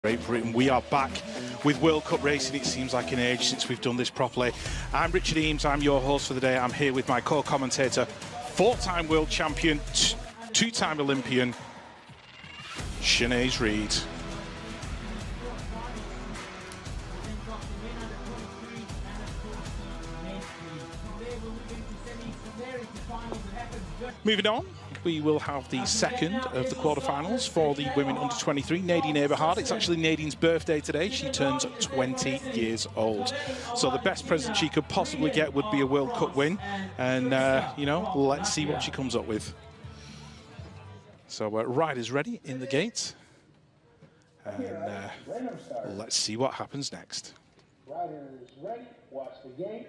Great Britain. We are back with World Cup racing. It seems like an age since we've done this properly. I'm Richard Eames, I'm your host for the day. I'm here with my co-commentator, four-time world champion, two-time Olympian, Sinead Reid. Moving on, we will have the second of the quarterfinals for the women under 23, Nadine Eberhard. It's actually Nadine's birthday today. She turns 20 years old. So the best present she could possibly get would be a World Cup win. And, you know, let's see what she comes up with. So riders ready in the gate. And let's see what happens next. Riders ready, watch the gate.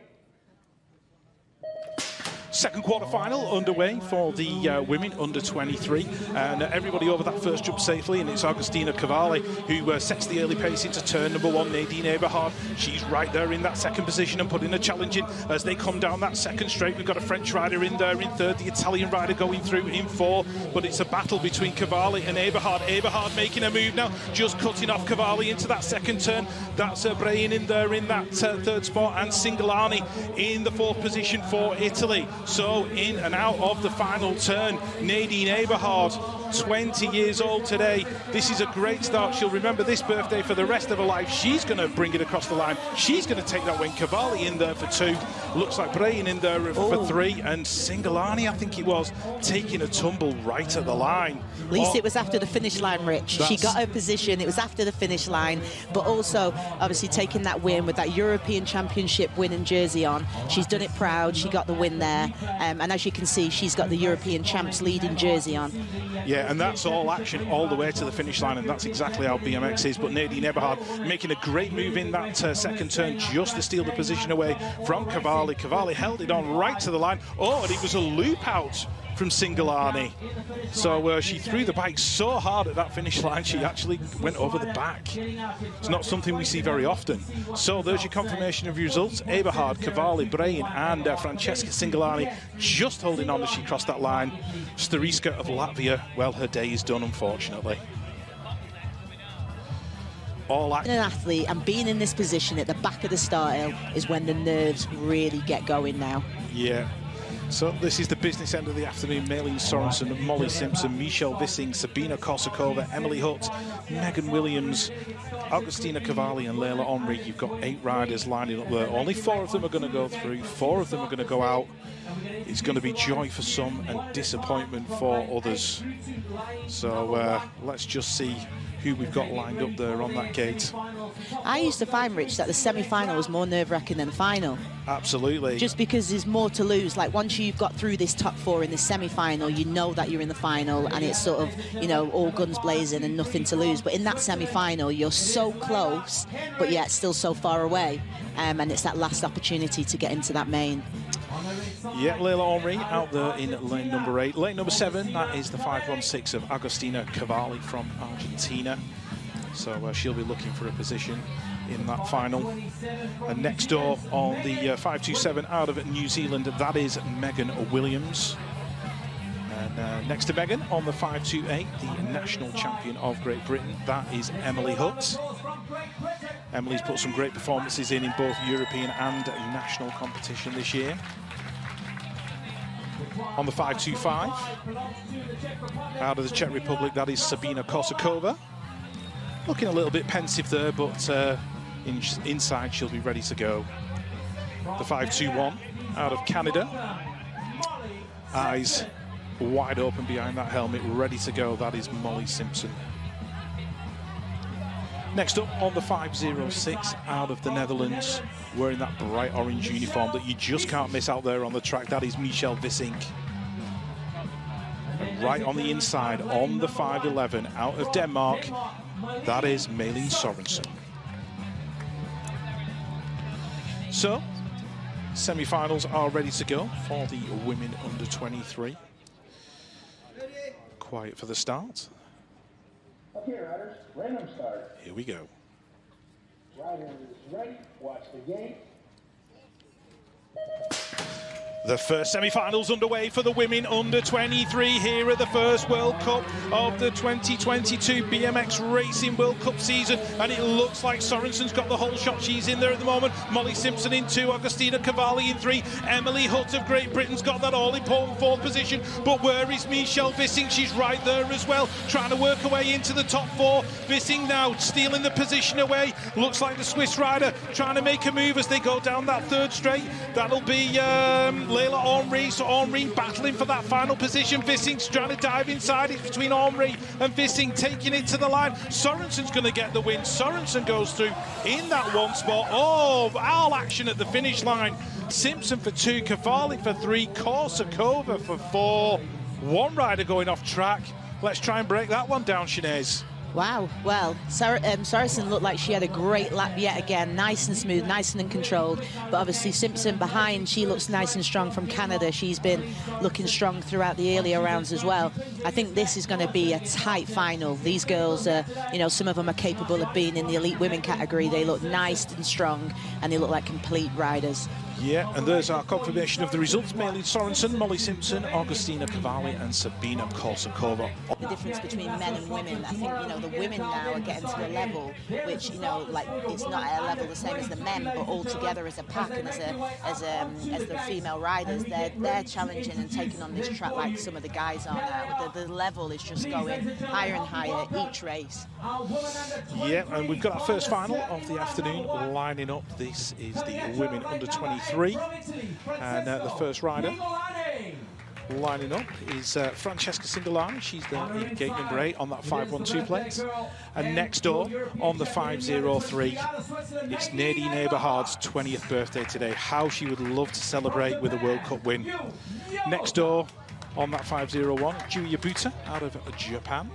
Second quarter-final underway for the women under 23, and everybody over that first jump safely, and it's Agustina Cavalli who sets the early pace into turn number one. Nadine Eberhard, she's right there in that second position and putting a challenge in as they come down that second straight. We've got a French rider in there in third, the Italian rider going through in four, but it's a battle between Cavalli and Eberhard. Eberhard making a move now, just cutting off Cavalli into that second turn. That's Brain in there in that third spot, and Singalani in the fourth position for Italy. So in and out of the final turn, Nadine Eberhard, 20 years old today. This is a great start. She'll remember this birthday for the rest of her life. She's going to bring it across the line. She's going to take that win. Cavalli in there for two. Looks like Brain in there for three. And Singalani, I think it was, taking a tumble right at the line. At least it was after the finish line, Rich. She got her position. It was after the finish line. But also, obviously, taking that win with that European Championship winning jersey on. She's done it proud. She got the win there. And as you can see, she's got the European Champs leading jersey on. Yeah, and that's all action all the way to the finish line, and that's exactly how BMX is. But Nadine Eberhard making a great move in that second turn just to steal the position away from Cavalli. Cavalli held it on right to the line. Oh, and it was a loop out from Singalani. So she threw the bike so hard at that finish line, she actually went over the back. It's not something we see very often. So there's your confirmation of results. Eberhard, Cavalli, Brain, and Francesca Singalani just holding on as she crossed that line. Stariska of Latvia, well, her day is done, unfortunately. An athlete and being in this position at the back of the start hill is when the nerves really get going now. Yeah. So this is the business end of the afternoon. Malene Sorensen, Molly Simpson, Michelle Vissing, Sabine Kotakova, Emily Hutt, Megan Williams, Agustina Cavalli and Leila Henry. You've got 8 riders lining up there. Only 4 of them are going to go through. 4 of them are going to go out. It's going to be joy for some and disappointment for others. So let's just see who we've got lined up there on that gate. I used to find, Rich, that the semi-final was more nerve-wracking than the final. Absolutely. Just because there's more to lose. Like, once you've got through this top 4 in the semi-final, you know that you're in the final, and it's sort of, you know, all guns blazing and nothing to lose. But in that semi-final, you're so close, but yet still so far away. And it's that last opportunity to get into that main. Yeah, Leila Henry out there in lane number 8. Lane number 7, that is the 516 of Agustina Cavalli from Argentina. So she'll be looking for a position in that final. And next door on the 527 out of New Zealand, that is Megan Williams. And next to Megan on the 528, the national champion of Great Britain, that is Emily Hutt. Emily's put some great performances in both European and national competition this year. On the 525, out of the Czech Republic, that is Sabine Kotakova. Looking a little bit pensive there, but inside she'll be ready to go. The 521, out of Canada. Eyes wide open behind that helmet, ready to go. That is Molly Simpson. Next up on the 506, out of the Netherlands, wearing that bright orange uniform that you just can't miss out there on the track, that is Michelle Vissing. And right on the inside, on the 511, out of Denmark, that is Malene Sorensen. So, semi-finals are ready to go for the women under 23. Quiet for the start. Okay, riders, random start. Here we go. Riders ready, watch the gate. The first semi-finals underway for the women under 23 here at the first World Cup of the 2022 BMX Racing World Cup season, and it looks like Sorensen's got the whole shot. She's in there at the moment. Molly Simpson in 2, Agustina Cavalli in 3. Emily Hutt of Great Britain's got that all-important 4th position, but where is Michelle Vissing? She's right there as well, trying to work her way into the top 4. Vissing now stealing the position away. Looks like the Swiss rider trying to make a move as they go down that 3rd straight. That'll be Leila Henry, so Henry battling for that final position. Vissing's trying to dive inside. It's between Henry and Vissing, taking it to the line. Sorensen's going to get the win. Sorensen goes through in that 1 spot. Oh, all action at the finish line. Simpson for 2, Cavalli for 3, Kotakova for 4. One rider going off track. Let's try and break that one down, Sinead. Wow, well, Sorensen looked like she had a great lap yet again, nice and smooth, nice and controlled, but obviously Simpson behind, she looks nice and strong from Canada. She's been looking strong throughout the earlier rounds as well. I think this is going to be a tight final. These girls, you know, some of them are capable of being in the elite women category. They look nice and strong, and they look like complete riders. Yeah, and there's our confirmation of the results. Malin Sorensen, Molly Simpson, Agustina Cavalli and Sabine Kotakova. The difference between men and women, I think, you know, the women now are getting to a level which, you know, like it's not at a level the same as the men, but all together as a pack and as the female riders, they're challenging and taking on this track like some of the guys are now. The level is just going higher and higher each race. Yeah, and we've got our first final of the afternoon lining up. This is the women under 23, and the first rider lining up is Francesca Cingalani. She's there in gate number 8 on that 512 plate, and next door on the 503 it's Nadine Eberhard's 20th birthday today. How she would love to celebrate with a World Cup win. Next door on that 501, Julia Buta out of Japan,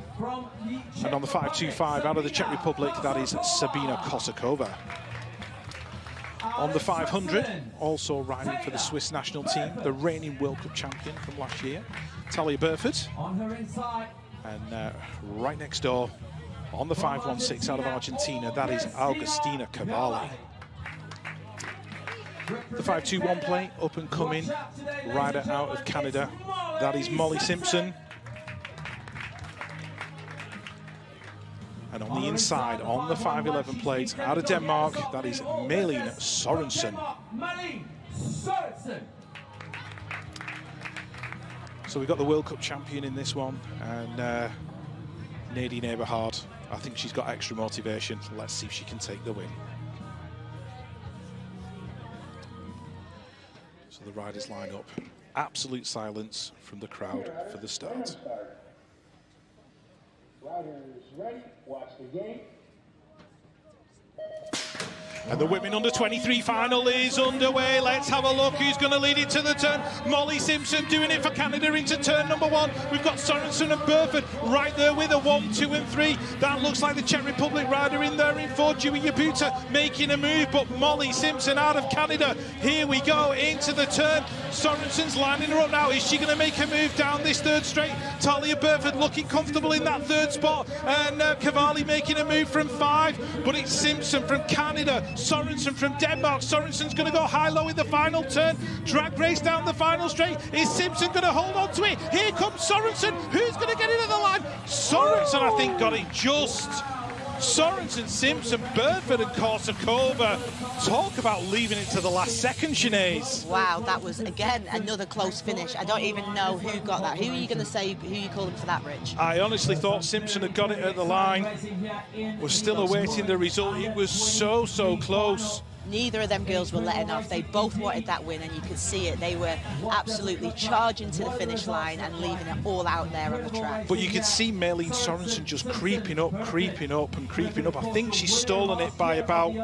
and on the 525 out of the Czech Republic, that is Sabine Kotakova. On the 500, also riding for the Swiss national team, the reigning World Cup champion from last year, Talia Burford. And right next door, on the 516 out of Argentina, that is Agustina Cavalli. The 521 plate, up and coming rider out of Canada, that is Molly Simpson. And on the inside, on the 511 plate, out of Denmark, that is Malin Sorensen. So we've got the World Cup champion in this one, and Nadine Eberhard. I think she's got extra motivation. Let's see if she can take the win. So the riders line up. Absolute silence from the crowd for the start. Riders ready, watch the gate. And the women under 23 final is underway. Let's have a look who's going to lead it to the turn. Molly Simpson doing it for Canada into turn number 1. We've got Sorensen and Burford right there with a 1, 2 and 3. That looks like the Czech Republic rider in there in 4, Julia Buta making a move, but Molly Simpson out of Canada. Here we go into the turn. Sorensen's lining her up now. Is she going to make a move down this 3rd straight? Talia Burford looking comfortable in that 3rd spot, and Cavalli making a move from 5, but it's Simpson from Canada, Sorensen from Denmark. Sorensen's going to go high-low in the final turn. Drag race down the final straight. Is Simpson going to hold on to it? Here comes Sorensen. Who's going to get into the line? Sorensen, I think, got it just. Sorensen, Simpson, Burford and Kotakova. Talk about leaving it to the last second, Sinead. Wow, that was, again, another close finish. I don't even know who got that. Who are you going to say, who you calling for that, Rich? I honestly thought Simpson had got it at the line. We're still awaiting the result. It was so close. Neither of them girls were letting off. They both wanted that win, and you could see it. They were absolutely charging to the finish line and leaving it all out there on the track. But you could see Malin Sorensen just creeping up. I think she's stolen it by about,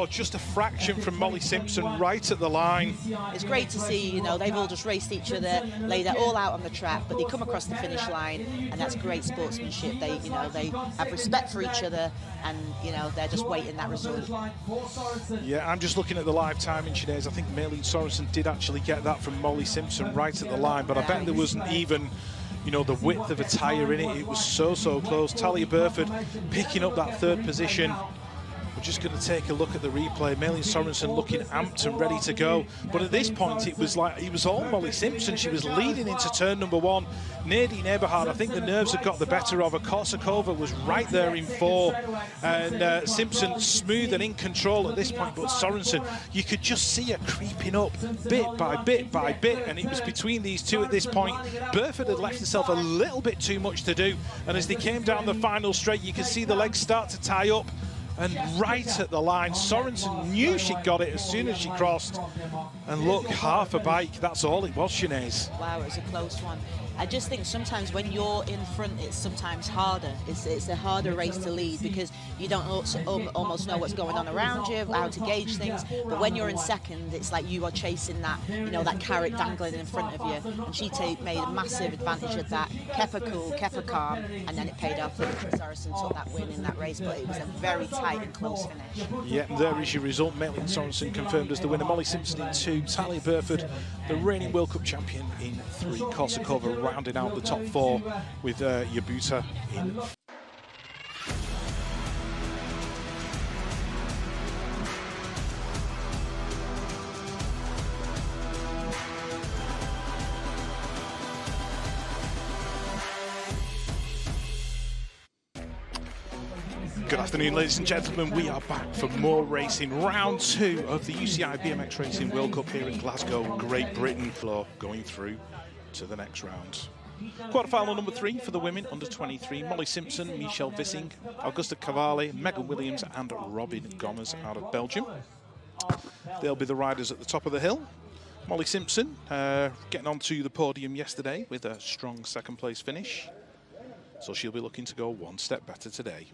just a fraction from Molly Simpson right at the line. It's great to see, you know, they've all just raced each other, laid it all out on the track, but they come across the finish line, and that's great sportsmanship. They, you know, they have respect for each other, and, you know, they're just waiting that result. Yeah, I'm just looking at the live timing, Sinead. I think Malin Sorensen did actually get that from Molly Simpson right at the line, but I bet there wasn't even, you know, the width of a tyre in it. It was so close. Talia Burford picking up that 3rd position. We're just going to take a look at the replay. Malin Sorensen looking amped and ready to go. But at this point, it was like it was all Molly Simpson. She was leading into turn number 1. Nadine Eberhard, I think the nerves had got the better of her. Kotakova was right there in 4. And Simpson smooth and in control at this point. But Sorensen, you could just see her creeping up bit by bit by bit. And it was between these two at this point. Burford had left herself a little bit too much to do. And as they came down the final straight, you could see the legs start to tie up. And right at the line, Sorensen knew she got it as soon as she crossed. And look, half a bike, that's all it was, Sinead. Wow, it was a close one. I just think sometimes when you're in front, it's sometimes harder. It's a harder race to lead because you don't almost know what's going on around you, how to gauge things. But when you're in second, it's like you are chasing that, you know, that carrot dangling in front of you. And she made a massive advantage of that. Kept her cool, kept her calm, and then it paid off. Sorensen took that win in that race, but it was a very tight and close finish. Yeah, and there is your result. Malin Sorensen confirmed as the winner. Molly Simpson in 2. Talia Burford, the reigning World Cup champion, in 3. Kotakova rounding out the top 4 with Yabuta in. Good afternoon, ladies and gentlemen. We are back for more racing. Round 2 of the UCI BMX Racing World Cup here in Glasgow, Great Britain. Going through to the next round. Quarterfinal number 3 for the women under 23. Molly Simpson, Michelle Vissing, Agustina Cavalli, Megan Williams and Robin Gomez out of Belgium. They'll be the riders at the top of the hill. Molly Simpson getting onto the podium yesterday with a strong second place finish. So she'll be looking to go one step better today.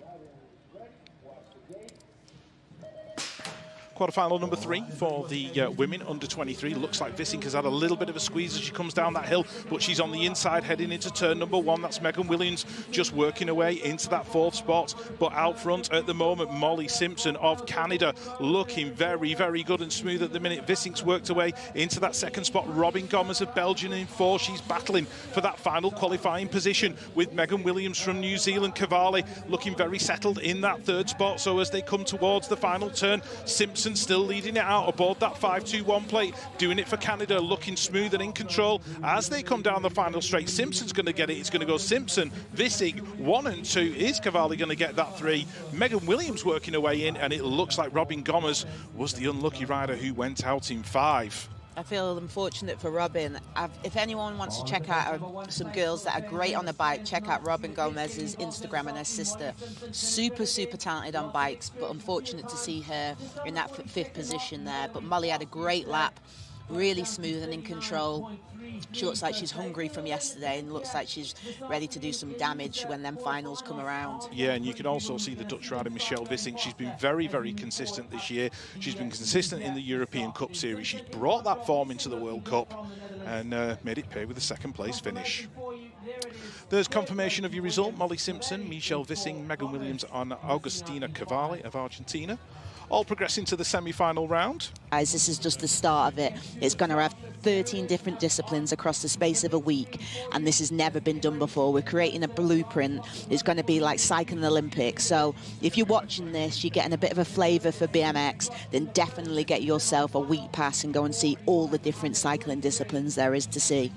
Quarterfinal number 3 for the women under 23. Looks like Vissing has had a little bit of a squeeze as she comes down that hill, but she's on the inside heading into turn number 1. That's Megan Williams just working her way into that 4th spot. But out front at the moment, Molly Simpson of Canada looking very, very good and smooth at the minute. Vissing's worked her way into that 2nd spot. Robin Gomez of Belgium in 4. She's battling for that final qualifying position with Megan Williams from New Zealand. Cavalli looking very settled in that 3rd spot. So as they come towards the final turn, Simpson still leading it out aboard that 5-2-1 plate, doing it for Canada, looking smooth and in control. As they come down the final straight, Simpson's going to get it. It's going to go Simpson, Vissing, 1 and 2. Is Cavalli going to get that 3? Megan Williams working her way in, and it looks like Robin Gomez was the unlucky rider who went out in 5. I feel unfortunate for Robin. If anyone wants to check out some girls that are great on the bike, check out Robin Gomez's Instagram and her sister. Super, super talented on bikes, but unfortunate to see her in that 5th position there. But Molly had a great lap, really smooth and in control. She looks like she's hungry from yesterday and looks like she's ready to do some damage when them finals come around. Yeah, and you can also see the Dutch rider Michelle Vissing. She's been very, very consistent this year. She's been consistent in the European Cup Series. She's brought that form into the World Cup and made it pay with a 2nd place finish. There's confirmation of your result. Molly Simpson, Michelle Vissing, Megan Williams and Agustina Cavalli of Argentina. All progressing to the semi-final round. Guys, this is just the start of it. It's going to have 13 different disciplines across the space of a week, and this has never been done before. We're creating a blueprint. It's going to be like cycling Olympics. So if you're watching this, you're getting a bit of a flavour for BMX, then definitely get yourself a week pass and go and see all the different cycling disciplines there is to see.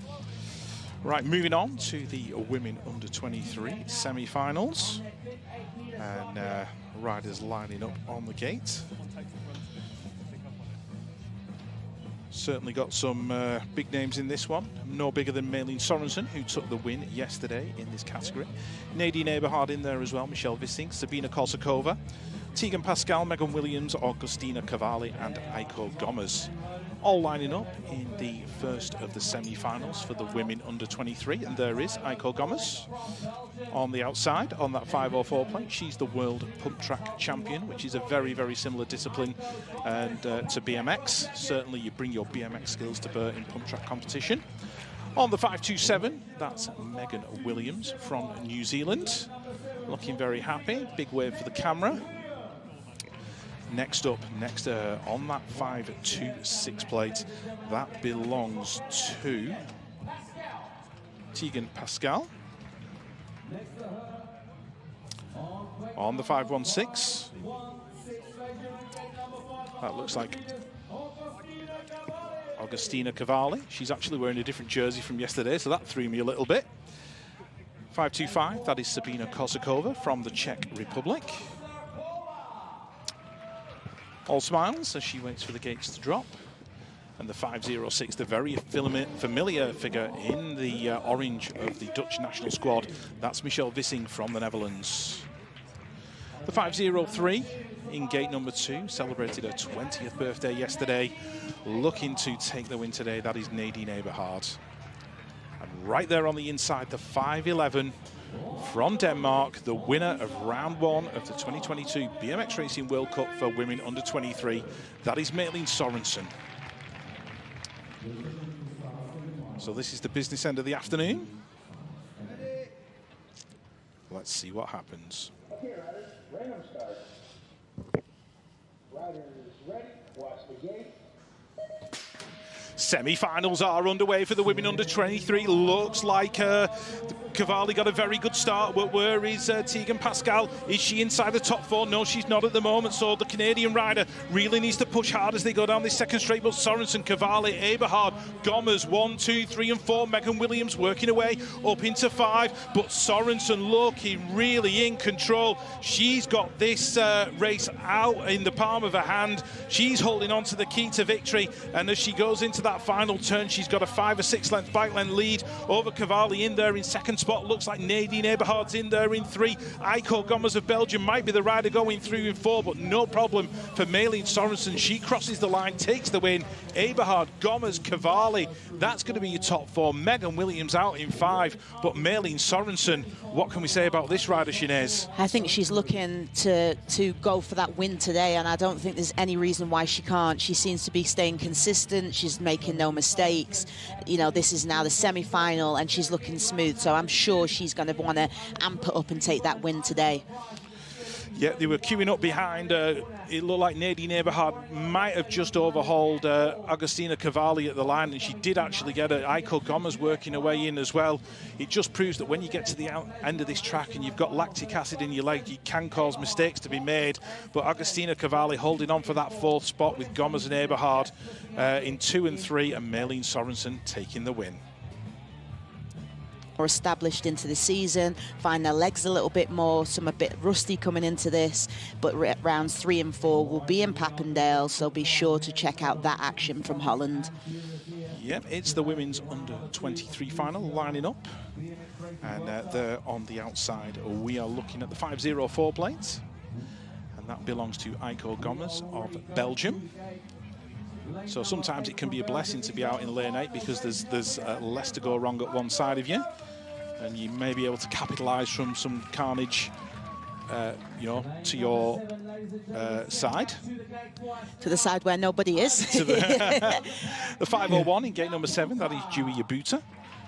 Right, moving on to the women under 23 semi-finals. And riders lining up on the gate. Certainly got some big names in this one. No bigger than Malin Sorensen, who took the win yesterday in this category. Nadine Eberhard in there as well, Michelle Vissing, Sabine Kotakova, Tegan Pascal, Megan Williams, Agustina Cavalli and Aiko Gomez. All lining up in the first of the semi-finals for the women under 23, and there is Aiko Gomez on the outside on that 504 plate. She's the world pump track champion, which is a very, very similar discipline and to BMX. Certainly you bring your BMX skills to bear in pump track competition. On the 527, that's Megan Williams from New Zealand, looking very happy. Big wave for the camera. Next up, on that 526 plate, that belongs to Tegan Pascal. On the 516, That looks like Agustina Cavalli. She's actually wearing a different jersey from yesterday, so that threw me a little bit. 5.25, that is Sabine Kotakova from the Czech Republic. All smiles as she waits for the gates to drop. And the 5.06, the very familiar figure in the orange of the Dutch national squad. That's Michelle Vissing from the Netherlands. The 5.03 in gate number 2, celebrated her 20th birthday yesterday. Looking to take the win today, that is Nadine Eberhard. And right there on the inside, the 5.11 from Denmark, the winner of round 1 of the 2022 BMX Racing World Cup for women under 23. That is Malene Sorensen. So this is the business end of the afternoon. Let's see what happens. Okay, riders, random start. Riders ready, watch the gate. Semi-finals are underway for the women under 23. Looks like Cavalli got a very good start. Where is Tegan Pascal? Is she inside the top 4? No, she's not at the moment. So the Canadian rider really needs to push hard as they go down this second straight. But Sorensen, Cavalli, Eberhard, Gommers, 1, 2, 3 and 4. Megan Williams working away up into 5. But Sorensen looking really in control. She's got this race out in the palm of her hand. She's holding on to the key to victory. And as she goes into that final turn, she's got a 5 or 6 length bike length lead over Cavalli in there in second spot. Looks like Nadine Eberhard's in there in 3. Aiko Gommers of Belgium might be the rider going through in 4, but no problem for Malene Sorensen. She crosses the line, takes the win. Eberhard, Gommers, Cavalli, that's going to be your top 4. Megan Williams out in 5, but Malene Sorensen, what can we say about this rider, Sinead? I think she's looking to go for that win today, and I don't think there's any reason why she can't. She seems to be staying consistent. She's making no mistakes. You know, this is now the semi-final, and she's looking smooth, so I'm sure she's going to want to amp it up and take that win today. Yeah, they were queuing up behind. It looked like Nadine Eberhard might have just overhauled Agustina Cavalli at the line, and she did actually get Aiko Gommers working her way in as well. It just proves that when you get to the end of this track and you've got lactic acid in your leg, you can cause mistakes to be made. But Agustina Cavalli holding on for that 4th spot with Gommers and Eberhard in 2 and 3, and Malene Sorensen taking the win. Or established into the season, find their legs a little bit more, some a bit rusty coming into this, but rounds 3 and 4 will be in Papendale, so be sure to check out that action from Holland. Yep, it's the women's under 23 final lining up, and they're on the outside. We are looking at the 5.04 plate, and that belongs to Aiko Gommers of Belgium. So sometimes it can be a blessing to be out in lane 8 because there's less to go wrong at one side of you, and you may be able to capitalise from some carnage, you know, to your side. To the side where nobody is. To the 5.01 in gate number 7, that is Jui Yabuta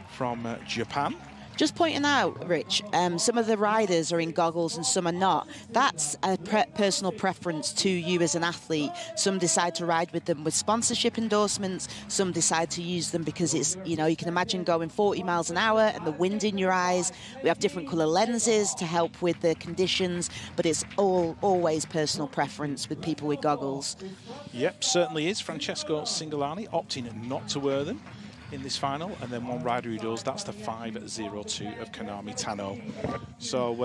from Japan. Just pointing out, Rich, some of the riders are in goggles and some are not. That's a personal preference to you as an athlete. Some decide to ride with them with sponsorship endorsements. Some decide to use them because it's, you know, you can imagine going 40 miles an hour and the wind in your eyes. We have different colour lenses to help with the conditions, but it's always personal preference with people with goggles. Yep, certainly is. Francesco Cingolani opting not to wear them in this final, and then one rider who does, that's the 5.02 of Konami Tano. So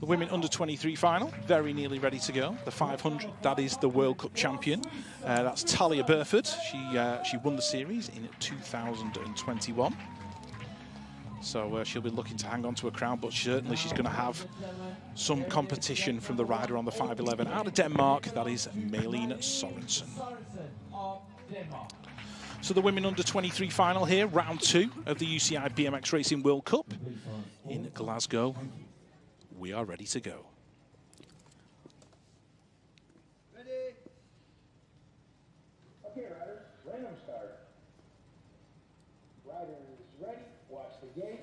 the women under 23 final, very nearly ready to go. The 500, that is the World Cup champion. That's Talia Burford. She won the series in 2021. So she'll be looking to hang on to a crown, but certainly she's going to have some competition from the rider on the 5.11 out of Denmark. That is Malene Sorensen. So the women under 23 final here, round 2 of the UCI BMX Racing World Cup in Glasgow. We are ready to go. Ready? Okay, riders, random start. Riders ready, watch the gate.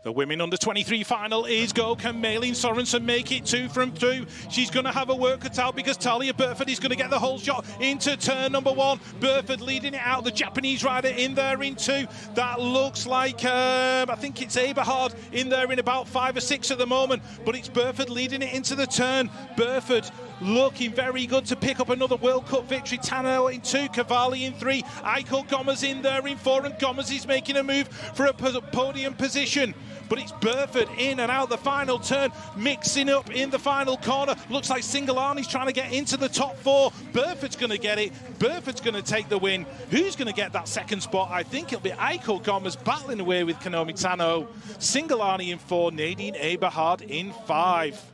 The women under 23 final is go. Can Malene Sorensen make it 2 from 2? She's going to have a work cut out because Talia Burford is going to get the whole shot into turn number 1. Burford leading it out. The Japanese rider in there in 2. That looks like, I think it's Eberhard in there in about 5 or 6 at the moment. But it's Burford leading it into the turn. Burford looking very good to pick up another World Cup victory. Tano in 2, Cavalli in 3, Aiko Gomez in there in 4, and Gomez is making a move for a podium position. But it's Burford in and out the final turn, mixing up in the final corner. Looks like Singalani's trying to get into the top 4. Burford's going to get it. Burford's going to take the win. Who's going to get that second spot? I think it'll be Aiko Gomez battling away with Konomi Tano. Singalani in 4, Nadine Eberhard in 5.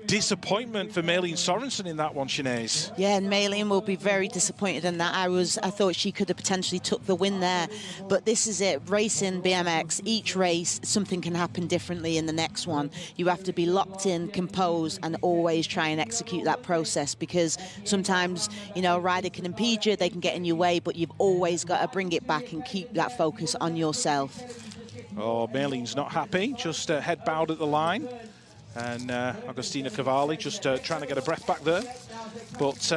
Disappointment for Malene Sorensen in that one, Sinead. Yeah, and Malene will be very disappointed in that. I thought she could have potentially took the win there, but this is it. Racing BMX, each race, something can happen differently in the next one. You have to be locked in, composed, and always try and execute that process, because sometimes, you know, a rider can impede you, they can get in your way, but you've always got to bring it back and keep that focus on yourself. Oh, Malene's not happy, just head bowed at the line. And Agustina Cavalli just trying to get her breath back there. But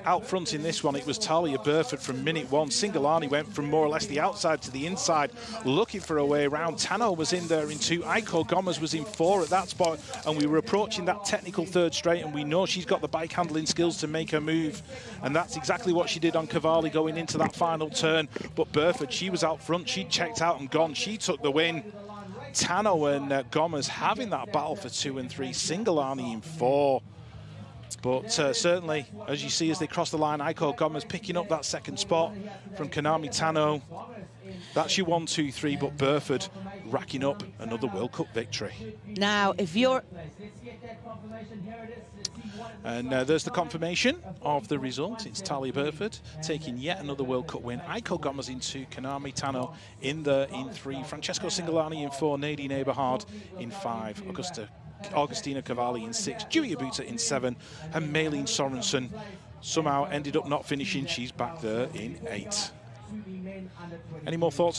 out front in this one, it was Talia Burford from minute 1. Singalani went from more or less the outside to the inside, looking for a way around. Tano was in there in 2. Aiko Gomez was in 4 at that spot. And we were approaching that technical third straight, and we know she's got the bike handling skills to make her move. And that's exactly what she did on Cavalli going into that final turn. But Burford, she was out front. She checked out and gone. She took the win. Tano and Gomez having that battle for 2 and 3. Singalani in 4. But certainly, as you see as they cross the line, Aiko Gomez picking up that second spot from Konami Tano. That's your 1, 2, 3, but Burford racking up another World Cup victory. Now, if you're... And there's the confirmation of the result. It's Talia Burford taking yet another World Cup win. Aiko Gomez in 2, Konami Tano in 3, Francesco Singalani in 4, Nadine Eberhard in 5, Agustina Cavalli in 6, Julia Buta in 7, and Malene Sorensen somehow ended up not finishing. She's back there in 8. Any more thoughts on